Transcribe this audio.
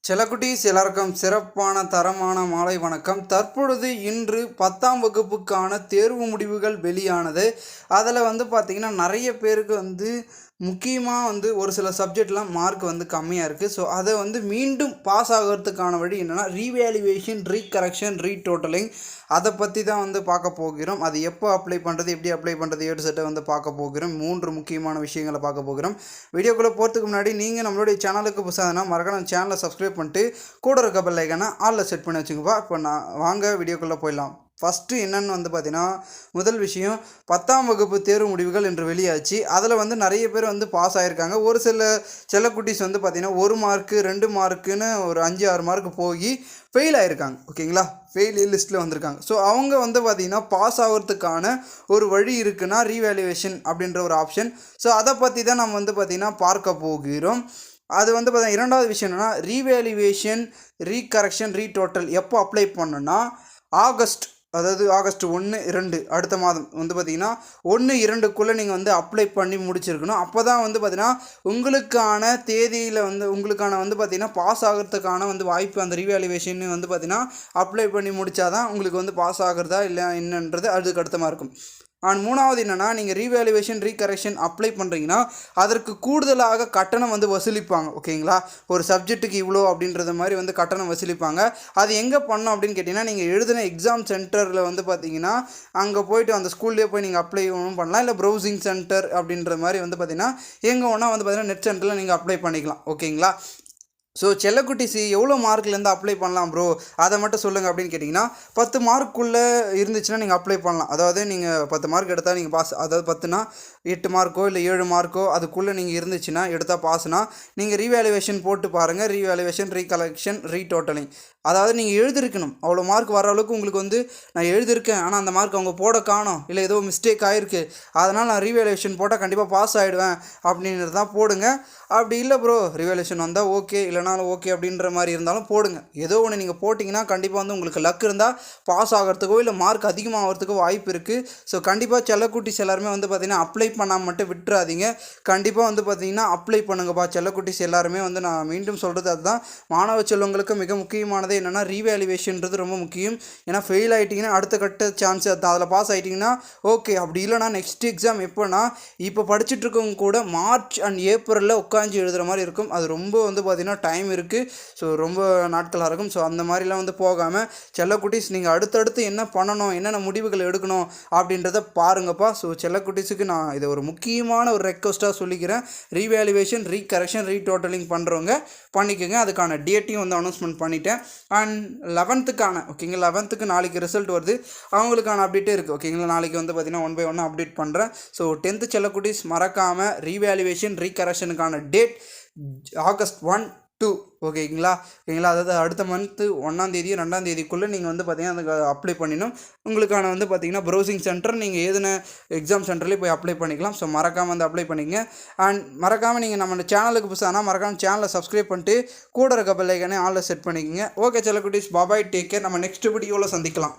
செல்லக்குட்டீஸ் எல்லாருக்கும் சிறப்பான தரமான மாலை வணக்கம். தற்பொழுது இன்று 10ஆம் வகுப்புக்கான தேர்வு முடிவுகள் வெளியானது. அதில் பார்த்திங்கன்னா நிறைய பேருக்கு முக்கியமாக ஒரு சில சப்ஜெக்ட்லாம் மார்க் கம்மியாக இருக்குது. ஸோ அதை மீண்டும் பாஸ் ஆகிறதுக்கான வழி என்னென்னா ரீவேல்யூவேஷன், ரீகரெக்ஷன், ரீடோட்டலிங், அதை பற்றி தான் பார்க்க போகிறோம். அது எப்போ அப்ளை பண்ணுறது, எப்படி அப்ளை பண்ணுறது, ஏடு செட்டை பார்க்க போகிறோம். 3 முக்கியமான விஷயங்களை பார்க்க போகிறோம். வீடியோக்குள்ளே போகிறதுக்கு முன்னாடி நீங்கள் நம்மளுடைய சேனலுக்கு புதுசாகனா மறக்காம சேனலை சப்ஸ்கிரைப் பண்ணிட்டு கூட இருக்க பெல் ஐக்கானை ஆலில் செட் பண்ணி வச்சுங்கப்பா. இப்போ வாங்க வீடியோக்குள்ளே போயிடலாம். ஃபஸ்ட்டு என்னென்னு பார்த்தீங்கன்னா, முதல் விஷயம் 10ஆம் வகுப்பு தேர்வு முடிவுகள் இன்று வெளியாச்சு. அதில் நிறைய பேர் பாஸ் ஆகியிருக்காங்க. ஒரு சில செல்லக்குட்டீஸ் பார்த்தீங்கன்னா 1 மார்க்கு 2 மார்க்குன்னு ஒரு 5-6 மார்க்கு போய் ஃபெயில் ஆகிருக்காங்க. ஓகேங்களா, ஃபெயில் லிஸ்ட்டில் வந்திருக்காங்க. ஸோ அவங்க பார்த்திங்கன்னா பாஸ் ஆகிறதுக்கான ஒரு வழி இருக்குன்னா ரீவேல்யூவேஷன் அப்படின்ற ஒரு ஆப்ஷன். ஸோ அதை பற்றி தான் நம்ம பார்த்திங்கன்னா பார்க்க போகிறோம். அது பார்த்தீங்கன்னா இரண்டாவது விஷயம் என்னென்னா ரீவேல்யூவேஷன், ரீகரெக்ஷன், ரீடோட்டல் எப்போ அப்ளை பண்ணணுன்னா ஆகஸ்ட் 1, 2 அடுத்த மாதம் பார்த்திங்கன்னா 1, 2க்குள்ளே நீங்கள் அப்ளை பண்ணி முடிச்சிருக்கணும். அப்போ தான் பார்த்திங்கன்னா உங்களுக்கான தேதியில் உங்களுக்கான பார்த்திங்கன்னா பாஸ் ஆகிறதுக்கான வாய்ப்பு அந்த ரீவேல்யூவேஷன் பார்த்திங்கன்னா அப்ளை பண்ணி முடித்தா தான் உங்களுக்கு பாஸ் ஆகிறதா இல்லை என்னன்றது அதுக்கு அடுத்தமாக இருக்கும். அண்ட் மூணாவது என்னென்னா, நீங்கள் ரீவேல்யூவேஷன், ரீகரெக்ஷன் அப்ளை பண்ணுறீங்கன்னா அதற்கு கூடுதலாக கட்டணம் வசூலிப்பாங்க. ஓகேங்களா, ஒரு சப்ஜெக்ட்டுக்கு இவ்வளோ அப்படின்றது மாதிரி கட்டணம் வசூலிப்பாங்க. அது எங்கே பண்ணோம் அப்படின்னு கேட்டிங்கன்னா, நீங்கள் எழுதின எக்ஸாம் சென்டரில் பார்த்தீங்கன்னா அங்கே போய்ட்டு அந்த ஸ்கூல்லேயே போய் நீங்கள் அப்ளை பண்ணலாம். இல்லை ப்ரௌசிங் சென்டர் அப்படின்ற மாதிரி பார்த்தீங்கன்னா எங்கே ஒன்றா பார்த்தீங்கன்னா நெட் சென்டரில் நீங்கள் அப்ளை பண்ணிக்கலாம். ஓகேங்களா. ஸோ செல்லக்குட்டிசி எவ்வளோ மார்க்லேருந்து அப்ளை பண்ணலாம் ப்ரோ, அதை மட்டும் சொல்லுங்கள் அப்படின்னு கேட்டிங்கன்னா 10 மார்க்குள்ளே இருந்துச்சுன்னா நீங்கள் அப்ளை பண்ணலாம். அதாவது நீங்கள் 10 மார்க் எடுத்தால் நீங்கள் பாஸ். அதாவது 10னா 8 மார்க்கோ இல்லை 7 மார்க்கோ அதுக்குள்ளே நீங்கள் இருந்துச்சுன்னா எடுத்தால் பாஸ்னா நீங்கள் ரீவேல்யூவேஷன் போட்டு பாருங்கள். ரீவேல்யூவேஷன், ரீகலெக்ஷன், ரீடோட்டலிங், அதாவது நீங்கள் எழுதிருக்கணும். அவ்வளோ மார்க் வர அளவுக்கு உங்களுக்கு நான் எழுதியிருக்கேன், ஆனால் அந்த மார்க் அவங்க போட காணோம், இல்லை ஏதோ மிஸ்டேக் ஆகிருக்கு, அதனால் நான் ரீவேல்யூவேஷன் போட்டால் கண்டிப்பாக பாஸ் ஆகிடுவேன் அப்படின்றது தான் போடுங்க. அப்படி இல்லை ப்ரோ ரீவேல்யூவேஷன் வந்தால் ஓகே, இல்லைனாலும் ஓகே அப்படின்ற மாதிரி இருந்தாலும் போடுங்க. ஏதோ ஒன்று நீங்கள் போட்டிங்கன்னா கண்டிப்பாக உங்களுக்கு லக் இருந்தால் பாஸ் ஆகிறதுக்கோ இல்லை மார்க் அதிகமாகிறதுக்கோ வாய்ப்பு இருக்குது. ஸோ கண்டிப்பாக செல்லக்குட்டிஸ் எல்லாருமே பார்த்திங்கன்னா அப்ளை பண்ணாமல் மட்டும் விட்டுறாதீங்க. கண்டிப்பாக பார்த்திங்கன்னா அப்ளை பண்ணுங்கப்பா. செல்லக்குட்டிஸ் எல்லாருமே நான் மீண்டும் சொல்கிறது அதுதான், மாணவ செல்வங்களுக்கு மிக முக்கியமானது என்னென்னா ரீவேல்யூவேஷன்றது ரொம்ப முக்கியம். ஏன்னா ஃபெயில் ஆகிட்டிங்கன்னா அடுத்த கட்ட சான்ஸ் அதில் பாஸ் ஆகிட்டிங்கன்னா ஓகே. அப்படி இல்லைனா நெக்ஸ்ட் எக்ஸாம் எப்போனா இப்போ படிச்சுட்ருக்கவங்க கூட மார்ச் அண்ட் ஏப்ரலில் உட்காந்து எழுதுகிற மாதிரி இருக்கும். அது ரொம்ப பார்த்திங்கன்னா டைம் இருக்குது. ஸோ ரொம்ப நாட்களாக இருக்கும். ஸோ அந்த மாதிரிலாம் போகாமல் செல்லக்குட்டீஸ் நீங்கள் அடுத்தடுத்து என்ன பண்ணணும், என்னென்ன முடிவுகள் எடுக்கணும் அப்படின்றத பாருங்கப்பா. ஸோ செல்லக்குட்டீஸுக்கு நான் இதை ஒரு முக்கியமான ஒரு ரெக்வஸ்ட்டாக சொல்லிக்கிறேன். ரீவேல்யூவேஷன், ரீகரெக்ஷன், ரீடோட்டலிங் பண்ணுறவங்க பண்ணிக்கோங்க. அதுக்கான டேட்டையும் அனௌன்ஸ்மெண்ட் பண்ணிட்டேன். அண்ட் 11th ஓகேங்களா, 11th நாளைக்கு ரிசல்ட் வருது. அவங்களுக்கான அப்டேட்டே இருக்குது. ஓகேங்களா, நாளைக்கு பார்த்திங்கன்னா 1 by 1 அப்டேட் பண்ணுறேன். ஸோ 10th செல்லக்குட்டீஸ் மறக்காமல் ரீவேல்யூவேஷன், ரீகரெக்ஷனுக்கான டேட் ஆகஸ்ட் 1, 2 ஓகேங்களா. அதாவது அடுத்த மந்த்து 1ஆம் தேதி 2ஆம் தேதிக்குள்ளே நீங்கள் பார்த்திங்கன்னா அதுக்கு அப்ளை பண்ணிடணும். உங்களுக்கான பார்த்திங்கன்னா ப்ரௌசிங் சென்டர் நீங்கள் எதுன எக்ஸாம் சென்டர்லேயே போய் அப்ளை பண்ணிக்கலாம். ஸோ மறக்காமல் அப்ளை பண்ணிங்க. அண்ட் மறக்காமல் நீங்கள் நம்ம சேனலுக்கு புதுசானா மறக்காமல் சேனலை சப்ஸ்கிரைப் பண்ணிட்டு கூட இருக்க பெல் ஐக்கானே ஆலில் செட் பண்ணிக்கோங்க. ஓகே செல்லக்குட்டீஸ், பாய், டேக் கேர். நம்ம நெக்ஸ்ட் வீடியோவில் சந்திக்கலாம்.